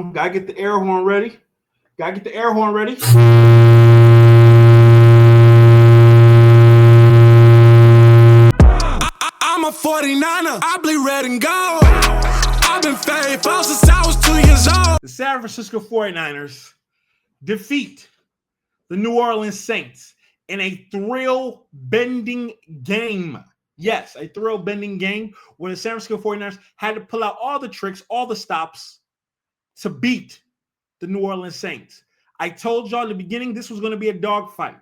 Gotta get the air horn ready. Gotta get the air horn ready. I'm a 49er. I bleed red and gold. I've been faithful since I was 2 years old. The San Francisco 49ers defeat the New Orleans Saints in a thrill-bending game. Yes, a thrill-bending game where the San Francisco 49ers had to pull out all the tricks, all the stops to beat the New Orleans Saints. I told y'all in the beginning this was going to be a dogfight.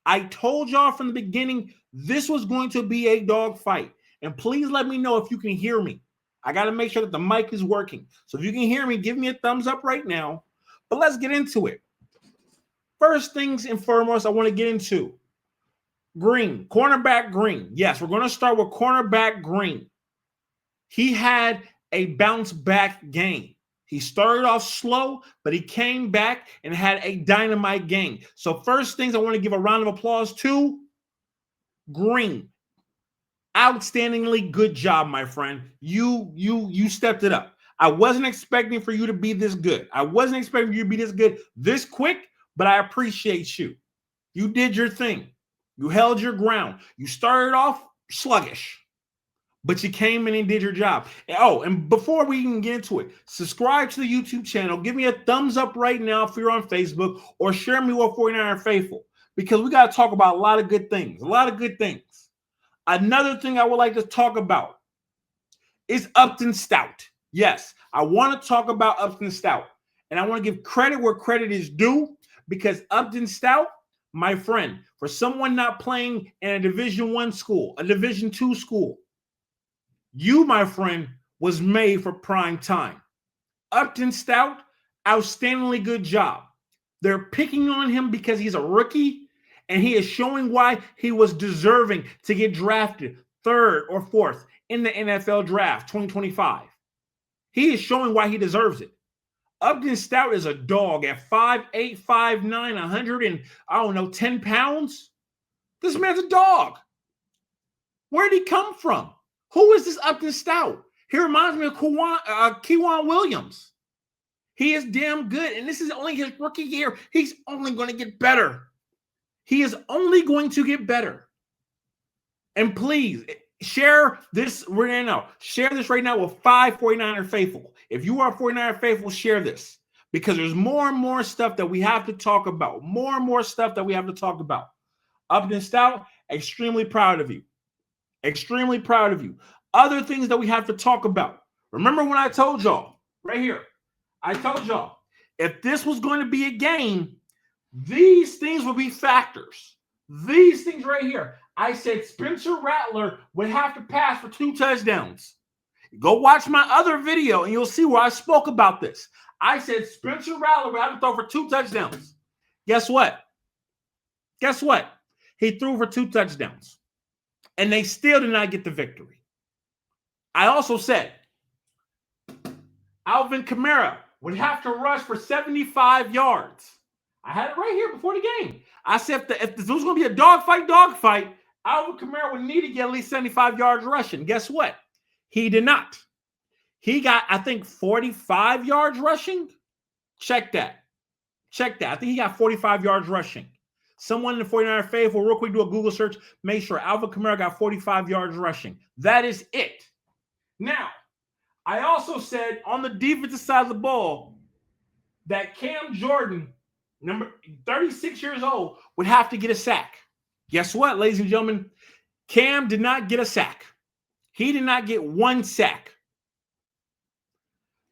I told y'all from the beginning this was going to be a dogfight. And please let me know if you can hear me. I got to make sure that the mic is working. So if you can hear me, give me a thumbs up right now. But let's get into it. First things and foremost, I want to get into Green, cornerback Green. Yes, we're going to start with cornerback Green. He had a bounce back game. He started off slow, but he came back and had a dynamite game. So first things I want to give a round of applause to Green. Outstandingly good job, my friend. You stepped it up. I wasn't expecting for you to be this good. I wasn't expecting you to be this good this quick, but I appreciate you. You did your thing. You held your ground. You started off sluggish, but you came in and did your job. And before we even get into it, subscribe to the YouTube channel. Give me a thumbs up right now if you're on Facebook, or share me with 49er Faithful, because we got to talk about a lot of good things. A lot of good things. Another thing I would like to talk about is Upton Stout. Yes, I want to talk about Upton Stout. And I want to give credit where credit is due, because Upton Stout, my friend, for someone not playing in a Division I school, a Division II school, you, my friend, was made for prime time. Upton Stout, outstandingly good job. They're picking on him because he's a rookie, and he is showing why he was deserving to get drafted 3rd or 4th in the NFL draft 2025. He is showing why he deserves it. Upton Stout is a dog at 5'8", 5'9", 10 pounds. This man's a dog. Where did he come from? Who is this Upton Stout? He reminds me of Keywan Williams. He is damn good, and this is only his rookie year. He's only going to get better. He is only going to get better. And please, share this right now. Share this right now with 5 49er Faithful. If you are a 49er Faithful, share this, because there's more and more stuff that we have to talk about. More and more stuff that we have to talk about. Upton Stout, extremely proud of you. Extremely proud of you. Other things that we have to talk about. Remember when I told y'all, right here, I told y'all, if this was going to be a game, these things would be factors. These things right here. I said Spencer Rattler would have to pass for 2 touchdowns. Go watch my other video and you'll see where I spoke about this. I said Spencer Rattler would have to throw for 2 touchdowns. Guess what? Guess what? He threw for 2 touchdowns. And they still did not get the victory. I also said Alvin Kamara would have to rush for 75 yards. I had it right here before the game. I said if this was going to be a dogfight, Alvin Kamara would need to get at least 75 yards rushing. Guess what? He did not. He got, I think, 45 yards rushing. Check that. I think he got 45 yards rushing. Someone in the 49er Faithful, real quick, do a Google search. Make sure Alvin Kamara got 45 yards rushing. That is it. Now, I also said on the defensive side of the ball that Cam Jordan, number 36 years old, would have to get a sack. Guess what, ladies and gentlemen? Cam did not get a sack. He did not get 1 sack.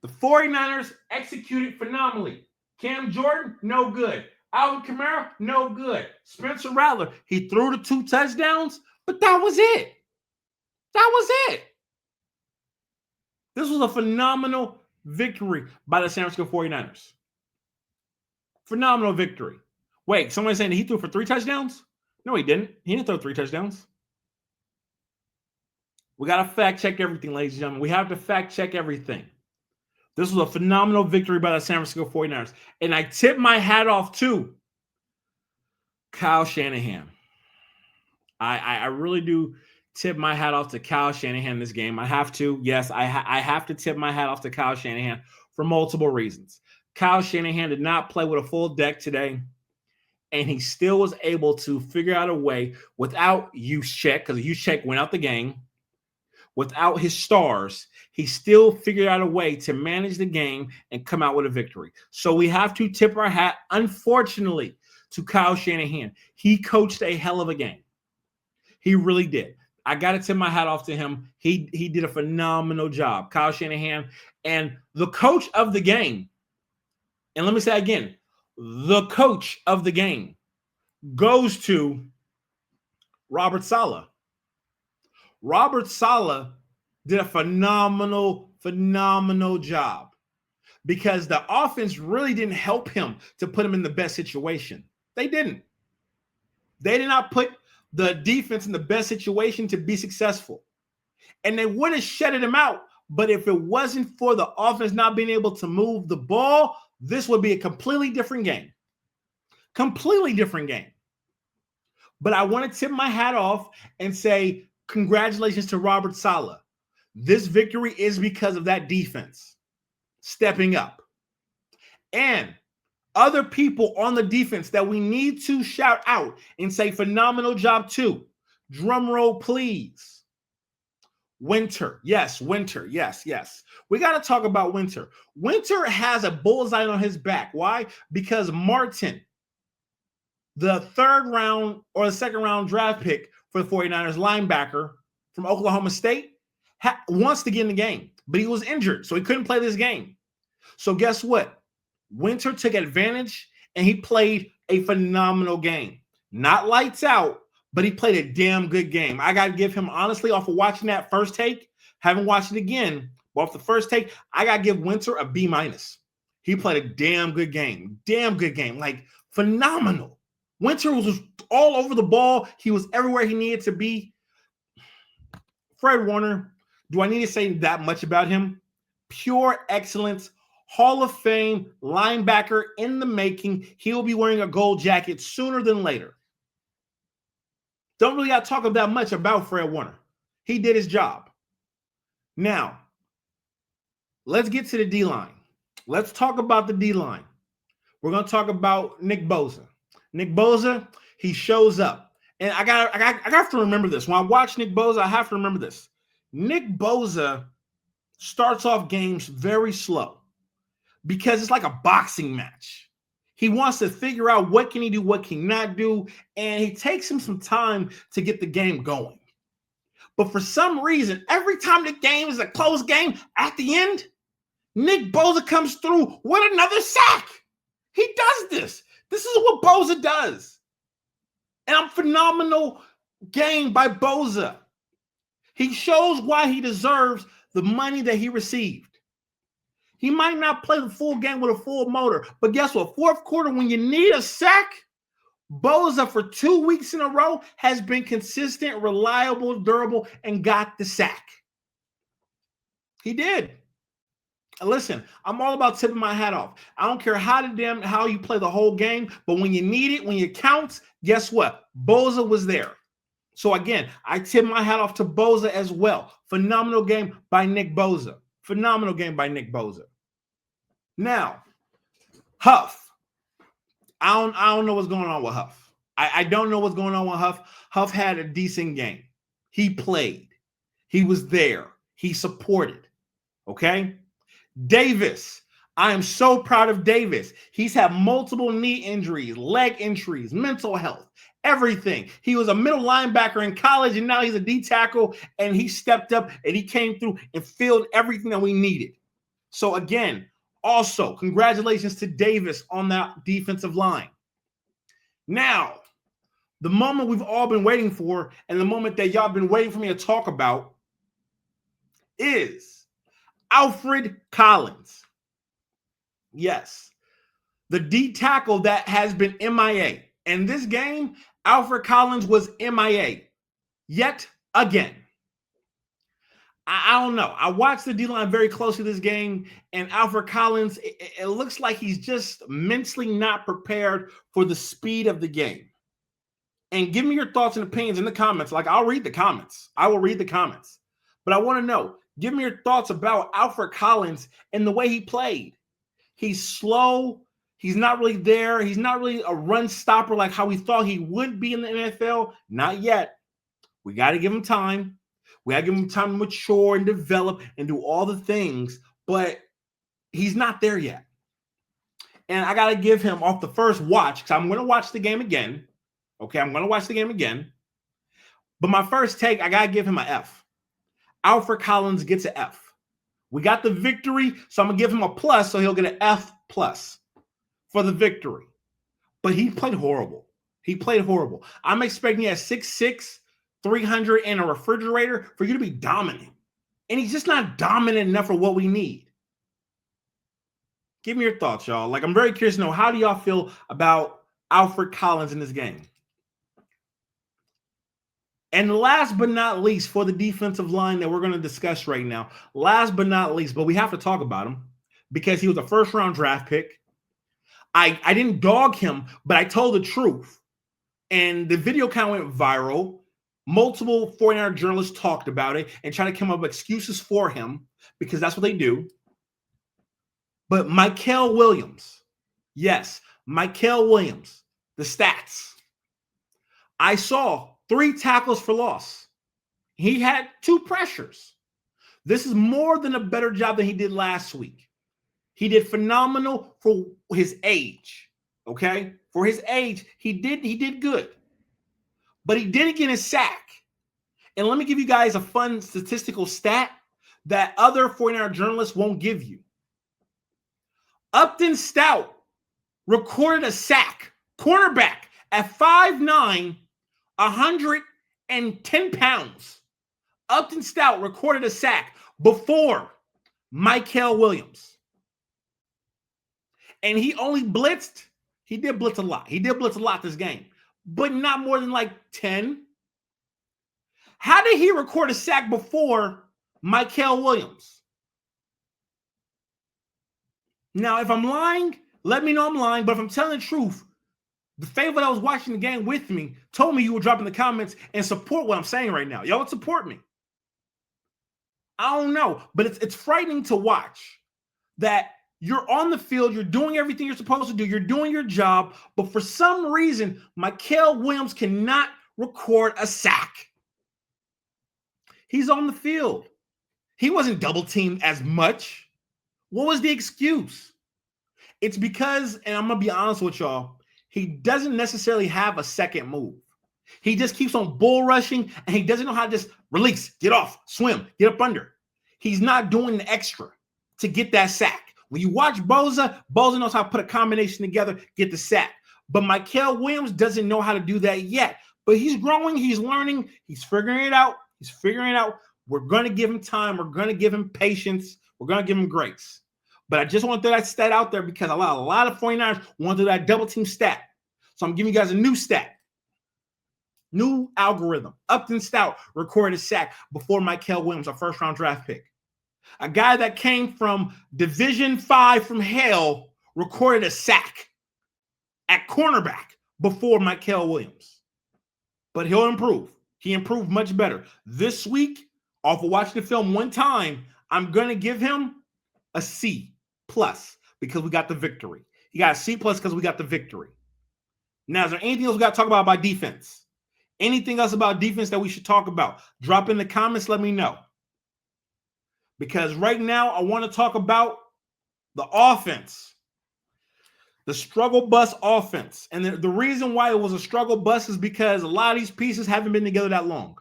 The 49ers executed phenomenally. Cam Jordan, no good. Alvin Kamara, no good. Spencer Rattler, he threw the 2 touchdowns, but that was it. That was it. This was a phenomenal victory by the San Francisco 49ers. Phenomenal victory. Wait, someone's saying he threw for 3 touchdowns? No, he didn't. He didn't throw 3 touchdowns. We got to fact check everything, ladies and gentlemen. We have to fact check everything. This was a phenomenal victory by the San Francisco 49ers. And I tip my hat off to Kyle Shanahan. I really do tip my hat off to Kyle Shanahan this game. I have to. Yes, I have to tip my hat off to Kyle Shanahan for multiple reasons. Kyle Shanahan did not play with a full deck today, and he still was able to figure out a way without Juszczyk, because Juszczyk went out the game, without his stars, he still figured out a way to manage the game and come out with a victory. So we have to tip our hat, unfortunately, to Kyle Shanahan. He coached a hell of a game. He really did. I got to tip my hat off to him. He did a phenomenal job. Kyle Shanahan, and the coach of the game, and let me say again, the coach of the game goes to Robert Saleh. Robert Saleh did a phenomenal job because the offense really didn't help him to put him in the best situation. They didn't. They did not put the defense in the best situation to be successful. And they would have shutted him out. But if it wasn't for the offense not being able to move the ball, this would be a completely different game. Completely different game. But I want to tip my hat off and say congratulations to Robert Saleh. This victory is because of that defense stepping up. And other people on the defense that we need to shout out and say phenomenal job too. Drum roll, please. Winter. Yes, Winter. Yes. We got to talk about Winter. Winter has a bullseye on his back. Why? Because Martin, the third round or the second round draft pick for the 49ers linebacker from Oklahoma State, wants to get in the game, but he was injured, so he couldn't play this game. So guess what? Winter took advantage, and he played a phenomenal game. Not lights out, but he played a damn good game. I got to give him, honestly, off of watching that first take, haven't watched it again, but off the first take, I got to give Winter a B-. He played a damn good game. Like, phenomenal. Winter was all over the ball. He was everywhere he needed to be. Fred Warner, do I need to say that much about him? Pure excellence. Hall of Fame linebacker in the making. He'll be wearing a gold jacket sooner than later. Don't really got to talk that much about Fred Warner. He did his job. Now, let's get to the D-line. Let's talk about the D-line. We're going to talk about Nick Bosa. Nick Bosa, he shows up. And I have to remember this. When I watch Nick Bosa, I have to remember this. Nick Bosa starts off games very slow because it's like a boxing match. He wants to figure out what can he do, what can he not do, and it takes him some time to get the game going. But for some reason, every time the game is a close game, at the end, Nick Bosa comes through with another sack. He does this. This is what Bosa does. And a phenomenal game by Bosa. He shows why he deserves the money that he received. He might not play the full game with a full motor, but guess what? Fourth quarter, when you need a sack, Bosa for 2 weeks in a row has been consistent, reliable, durable, and got the sack. He did. Listen, I'm all about tipping my hat off. I don't care how you play the whole game, but when you need it, when it counts, guess what? Bosa was there. So again, I tip my hat off to Bosa as well. Phenomenal game by Nick Bosa. Phenomenal game by Nick Bosa. Now, Huff. I don't know what's going on with Huff. I don't know what's going on with Huff. Huff had a decent game. He played. He was there. He supported. Okay? Davis. I am so proud of Davis. He's had multiple knee injuries, leg injuries, mental health, everything. He was a middle linebacker in college, and now he's a D tackle, and he stepped up, and he came through and filled everything that we needed. So again, also, congratulations to Davis on that defensive line. Now, the moment we've all been waiting for, and the moment that y'all been waiting for me to talk about, is Alfred Collins. Yes, the D tackle that has been MIA. In this game, Alfred Collins was MIA yet again. I don't know. I watched the D-line very closely this game, and Alfred Collins, it looks like he's just mentally not prepared for the speed of the game. And give me your thoughts and opinions in the comments. Like, I'll read the comments. I will read the comments. But I want to know, give me your thoughts about Alfred Collins and the way he played. He's slow. He's not really there. He's not really a run stopper like how we thought he would be in the NFL. Not yet. We got to give him time. We got to give him time to mature and develop and do all the things, but he's not there yet. And I got to give him off the first watch, because I'm going to watch the game again. Okay, I'm going to watch the game again. But my first take, I got to give him an F. Alfred Collins gets an F. We got the victory, so I'm going to give him a plus, so he'll get an F plus for the victory. But he played horrible. He played horrible. I'm expecting at 6'6", 300 and a refrigerator for you to be dominant. And he's just not dominant enough for what we need. Give me your thoughts, y'all. Like, I'm very curious to know, how do y'all feel about Alfred Collins in this game? And last but not least, for the defensive line that we're going to discuss right now, last but not least, but we have to talk about him because he was a first-round draft pick. I didn't dog him, but I told the truth. And the video kind of went viral. Multiple 49er journalists talked about it and tried to come up with excuses for him because that's what they do. But Mykel Williams, yes, Mykel Williams, the stats. I saw 3 tackles for loss. He had 2 pressures. This is more than a better job than he did last week. He did phenomenal for his age, okay? For his age, he did good. But he didn't get a sack. And let me give you guys a fun statistical stat that other 49er journalists won't give you. Upton Stout recorded a sack, cornerback, at 5'9", 110 pounds. Upton Stout recorded a sack before Mykel Williams. And he only blitzed. He did blitz a lot. He did blitz a lot this game, but not more than like 10. How did he record a sack before Mykel Williams? Now, if I'm lying, let me know I'm lying. But if I'm telling the truth, the favorite that was watching the game with me told me you would drop in the comments and support what I'm saying right now. Y'all would support me. I don't know, but it's frightening to watch that you're on the field, you're doing everything you're supposed to do, you're doing your job, but for some reason, Mykel Williams cannot record a sack. He's on the field. He wasn't double teamed as much. What was the excuse? It's because, and I'm going to be honest with y'all, he doesn't necessarily have a second move. He just keeps on bull rushing, and he doesn't know how to just release, get off, swim, get up under. He's not doing the extra to get that sack. When you watch Bosa knows how to put a combination together, get the sack. But Mykel Williams doesn't know how to do that yet. But he's growing, he's learning, he's figuring it out. We're going to give him time. We're going to give him patience. We're going to give him grace. But I just want to throw that stat out there because a lot of 49ers want to do that double team stat. So I'm giving you guys a new stat. New algorithm. Upton Stout recorded a sack before Mykel Williams, a first-round draft pick. A guy that came from Division 5 from hell recorded a sack at cornerback before Mykel Williams. But he'll improve. He improved much better. This week, off of watching the film one time, I'm going to give him a C plus because we got the victory. He got a C plus because we got the victory. Now, is there anything else we got to talk about defense? Anything else about defense that we should talk about? Drop in the comments. Let me know. Because right now, I want to talk about the offense. The struggle bus offense. And the reason why it was a struggle bus is because a lot of these pieces haven't been together that long.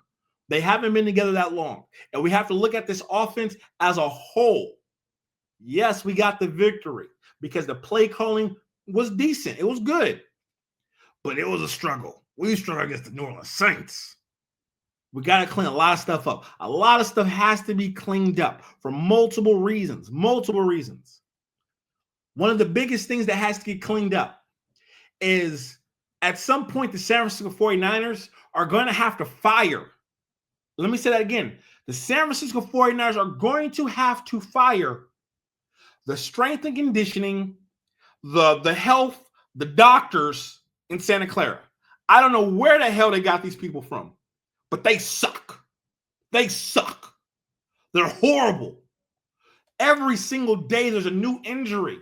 They haven't been together that long. And we have to look at this offense as a whole. Yes, we got the victory because the play calling was decent. It was good. But it was a struggle. We struggled against the New Orleans Saints. We got to clean a lot of stuff up. A lot of stuff has to be cleaned up for multiple reasons. Multiple reasons. One of the biggest things that has to get cleaned up is at some point the San Francisco 49ers are going to have to fire. Let me say that again. The San Francisco 49ers are going to have to fire the strength and conditioning, the health, the doctors in Santa Clara. I don't know where the hell they got these people from. But they suck. They suck. They're horrible. Every single day there's a new injury.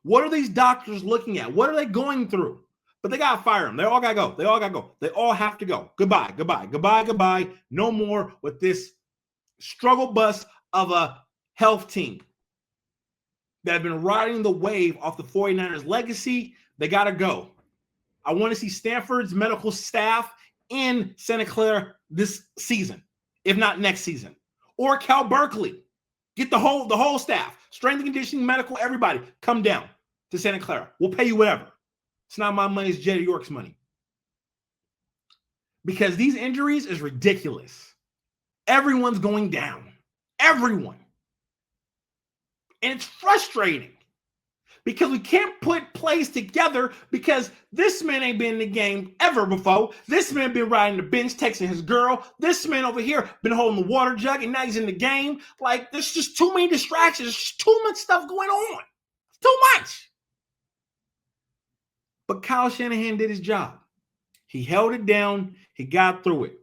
What are these doctors looking at? What are they going through? But they got to fire them. They all got to go. They all got to go. They all have to go. Goodbye, goodbye, goodbye, goodbye. No more with this struggle bus of a health team that have been riding the wave off the 49ers legacy. They got to go. I want to see Stanford's medical staff in Santa Clara this season, if not next season. Or Cal Berkeley. Get the whole staff, strength and conditioning, medical, everybody, come down to Santa Clara. We'll pay you whatever. It's not my money, it's Jetty York's money. Because these injuries is ridiculous. Everyone's going down. Everyone. And it's frustrating. Because we can't put plays together because this man ain't been in the game ever before. This man been riding the bench, texting his girl. This man over here been holding the water jug, and now he's in the game. Like, there's just too many distractions. There's just too much stuff going on. It's too much. But Kyle Shanahan did his job. He held it down. He got through it.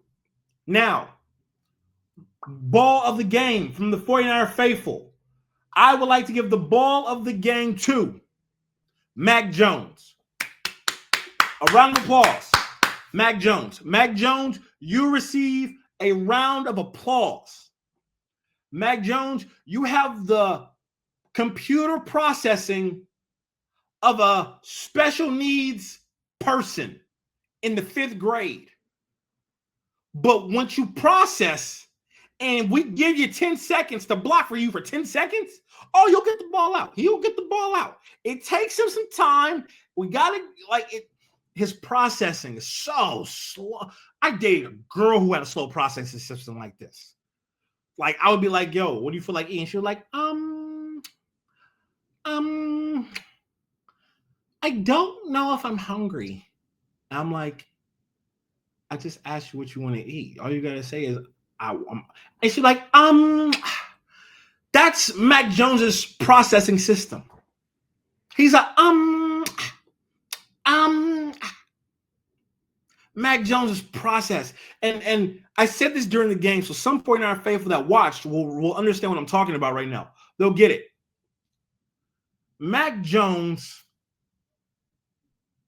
Now, ball of the game from the 49er faithful. I would like to give the ball of the game to Mac Jones. A round of applause. Mac Jones. Mac Jones, you receive a round of applause. Mac Jones, you have the computer processing of a special needs person in the 5th grade. But once you process and we give you 10 seconds to block for you for 10 seconds, oh, you'll get the ball out. He'll get the ball out. It takes him some time. We got to, like, it. His processing is so slow. I dated a girl who had a slow processing system like this. Like, I would be like, yo, what do you feel like eating? She was like, I don't know if I'm hungry. And I'm like, I just asked you what you want to eat. All you got to say is, and she's like, that's Mac Jones's processing system. He's a Mac Jones's process. And I said this during the game, so some 49er faithful that watched will understand what I'm talking about right now. They'll get it. Mac Jones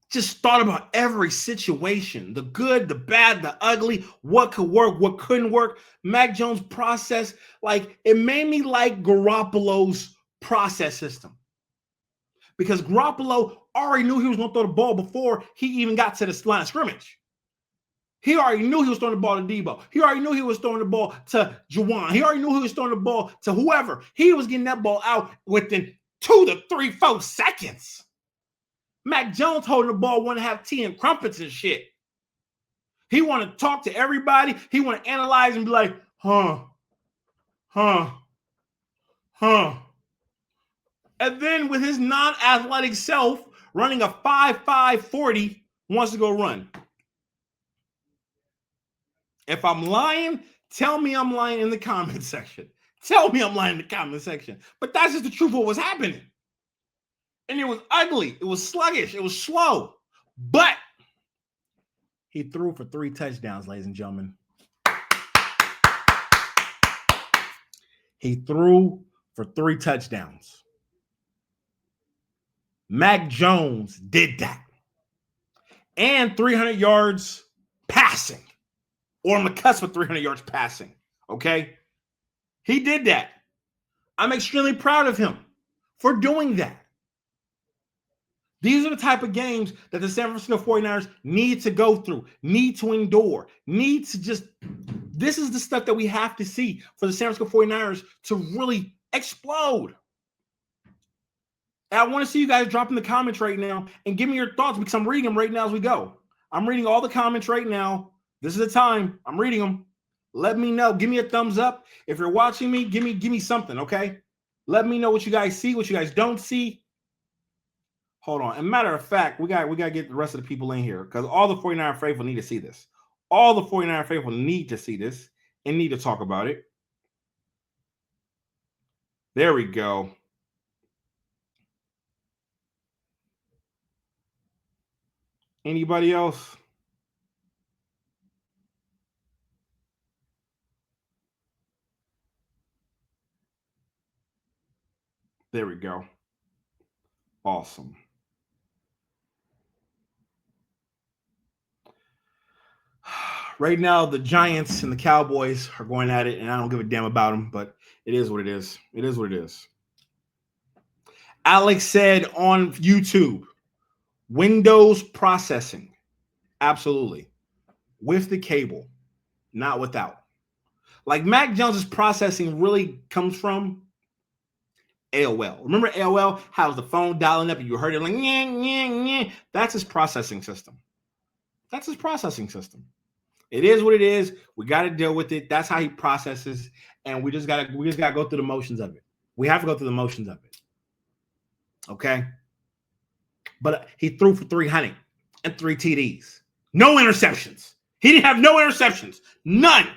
just thought about every situation, the good, the bad, the ugly, what could work, what couldn't work. Mac Jones' process, like, it made me like Garoppolo's process system. Because Garoppolo already knew he was going to throw the ball before he even got to the line of scrimmage. He already knew he was throwing the ball to Debo. He already knew he was throwing the ball to Jauan. He already knew he was throwing the ball to whoever. He was getting that ball out within 2 to 3, 4 seconds. Mac Jones holding the ball, want to have tea and crumpets and shit. He want to talk to everybody. He want to analyze and be like, huh. And then with his non-athletic self running a 5.5 40, wants to go run. If I'm lying, tell me I'm lying in the comment section. Tell me I'm lying in the comment section. But that's just the truth of what was happening. And it was ugly. It was sluggish. It was slow. But he threw for 3 touchdowns, ladies and gentlemen. He threw for 3 touchdowns. Mac Jones did that. And 300 yards passing. Or on the cusp of 300 yards passing. Okay? He did that. I'm extremely proud of him for doing that. These are the type of games that the San Francisco 49ers need to go through, need to endure, need to just – this is the stuff that we have to see for the San Francisco 49ers to really explode. And I want to see you guys drop in the comments right now and give me your thoughts because I'm reading them right now as we go. I'm reading all the comments right now. This is the time. I'm reading them. Let me know. Give me a thumbs up. If you're watching me, give me something, okay? Let me know what you guys see, what you guys don't see. Hold on. And matter of fact, we got to get the rest of the people in here because all the 49er faithful need to see this. All the 49er faithful need to see this and need to talk about it. There we go. Anybody else? There we go. Awesome. Right now, the Giants and the Cowboys are going at it, and I don't give a damn about them, but it is what it is. It is what it is. Alex said on YouTube, Windows processing. Absolutely. With the cable, not without. Like Mac Jones's processing really comes from AOL. Remember AOL? How's the phone dialing up and you heard it like, nyeh, nyeh, nyeh. That's his processing system. That's his processing system. It is what it is. We got to deal with it. That's how he processes, and we just gotta go through the motions of it. We have to go through the motions of it. Okay. But he threw for 300 and 3 TDs. No interceptions. He didn't have no interceptions. None.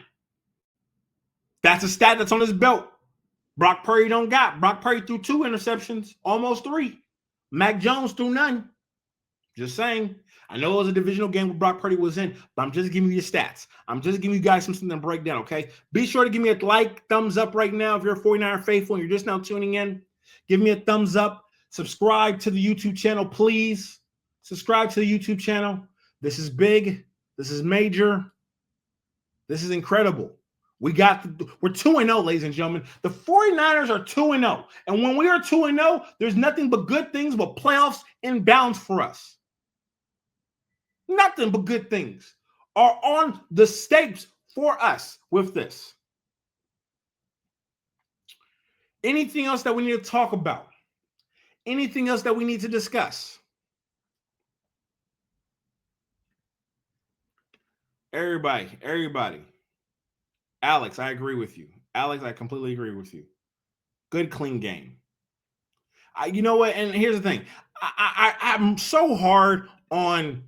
That's a stat that's on his belt. Brock Purdy don't got. Brock Purdy threw 2 interceptions, almost 3. Mac Jones threw none. Just saying. I know it was a divisional game where Brock Purdy was in, but I'm just giving you the stats. I'm just giving you guys something to break down, okay? Be sure to give me a like, thumbs up right now if you're a 49er faithful and you're just now tuning in. Give me a thumbs up. Subscribe to the YouTube channel, please. Subscribe to the YouTube channel. This is big. This is major. This is incredible. We're 2-0, ladies and gentlemen. The 49ers are 2-0. And when we are 2-0, there's nothing but good things but playoffs inbounds for us. Nothing but good things are on the stakes for us with this. Anything else that we need to talk about? Anything else that we need to discuss? Everybody. Alex, I agree with you. Alex, I completely agree with you. Good, clean game. You know what? And here's the thing. I'm so hard on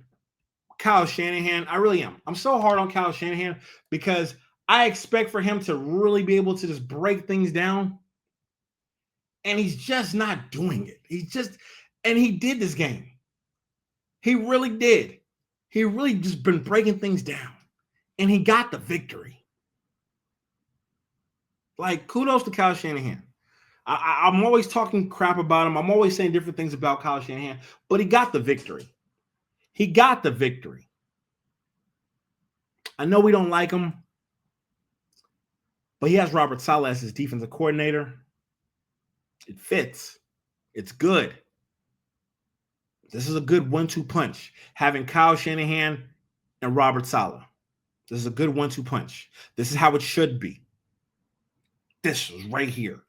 Kyle Shanahan. I really am. I'm so hard on Kyle Shanahan because I expect for him to really be able to just break things down. And he's just not doing it. And he did this game. He really did. He really just been breaking things down. And he got the victory. Like, kudos to Kyle Shanahan. I'm always talking crap about him. I'm always saying different things about Kyle Shanahan. But he got the victory. He got the victory. I know we don't like him. But he has Robert Saleh as his defensive coordinator. It fits. It's good. This is a good 1-2 punch. Having Kyle Shanahan and Robert Saleh. This is a good 1-2 punch. This is how it should be. This is right here.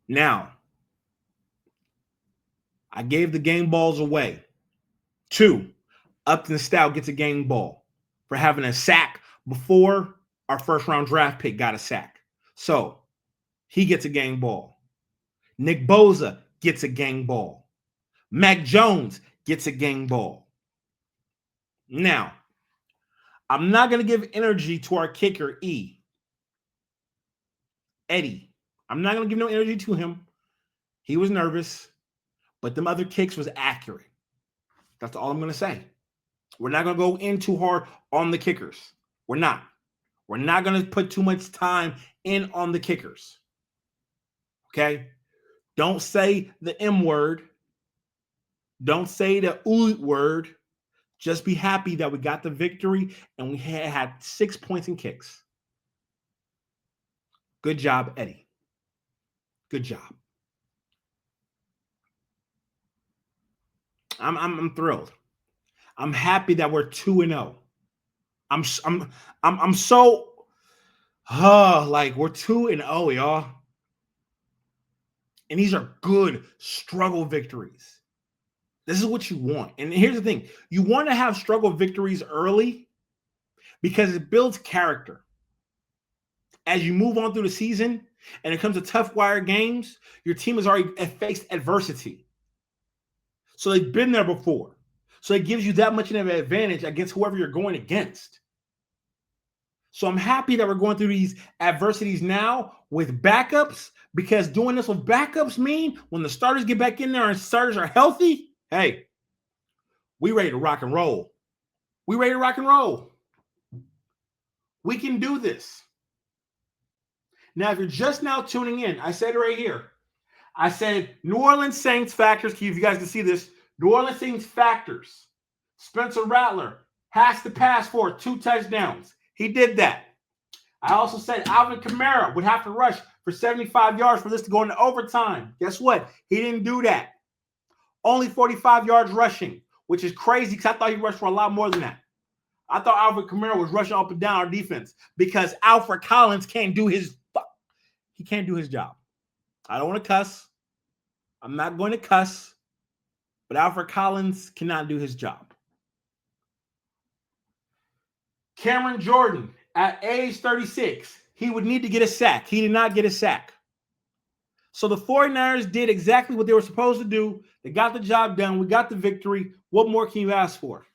Now, I gave the game balls away. 2, Upton Stout gets a game ball for having a sack before our first-round draft pick got a sack. So, he gets a game ball. Nick Bosa gets a game ball. Mac Jones gets a game ball. Now, I'm not going to give energy to our kicker, Eddie. I'm not going to give no energy to him. He was nervous, but them other kicks was accurate. That's all I'm going to say. We're not going to go in too hard on the kickers. We're not. We're not going to put too much time in on the kickers. Okay? Don't say the M word. Don't say the ooh word. Just be happy that we got the victory and we had 6 points in kicks. Good job, Eddie. Good job. I'm thrilled. I'm happy that we're 2-0. I'm so like we're 2-0, y'all. And these are good struggle victories. This is what you want. And here's the thing. You want to have struggle victories early because it builds character. As you move on through the season and it comes to tough wire games, your team has already faced adversity. So they've been there before. So it gives you that much of an advantage against whoever you're going against. So I'm happy that we're going through these adversities now with backups, because doing this with backups mean when the starters get back in there and starters are healthy, hey, we ready to rock and roll. We ready to rock and roll. We can do this. Now, if you're just now tuning in, I said it right here. I said New Orleans Saints factors. If you guys can see this, New Orleans Saints factors. Spencer Rattler has to pass for 2 touchdowns. He did that. I also said Alvin Kamara would have to rush for 75 yards for this to go into overtime. Guess what? He didn't do that. Only 45 yards rushing, which is crazy because I thought he rushed for a lot more than that. I thought Alvin Kamara was rushing up and down our defense because Alfred Collins can't do his job. I don't want to cuss. I'm not going to cuss, but Alfred Collins cannot do his job. Cameron Jordan, at age 36, he would need to get a sack. He did not get a sack. So the 49ers did exactly what they were supposed to do. They got the job done. We got the victory. What more can you ask for?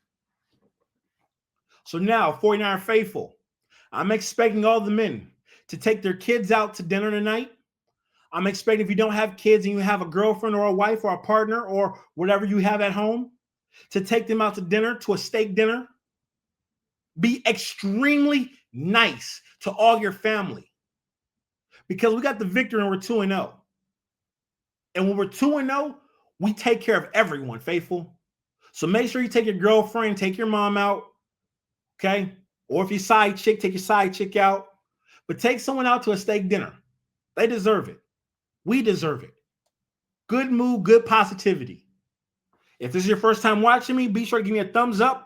So now, 49er faithful, I'm expecting all the men to take their kids out to dinner tonight. I'm expecting if you don't have kids and you have a girlfriend or a wife or a partner or whatever you have at home, to take them out to dinner, to a steak dinner. Be extremely nice to all your family because we got the victory and we're 2-0. And when we're 2-0, we take care of everyone, faithful. So make sure you take your girlfriend, take your mom out, okay? Or if you're side chick, take your side chick out. But take someone out to a steak dinner. They deserve it. We deserve it. Good mood, good positivity. If this is your first time watching me, be sure to give me a thumbs up.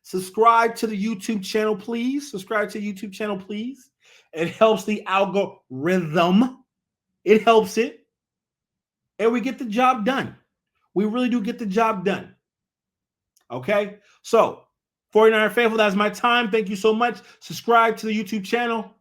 Subscribe to the YouTube channel, please. Subscribe to the YouTube channel, please. It helps the algorithm. It helps it. And we get the job done. We really do get the job done. Okay? So, 49er faithful, that's my time. Thank you so much. Subscribe to the YouTube channel.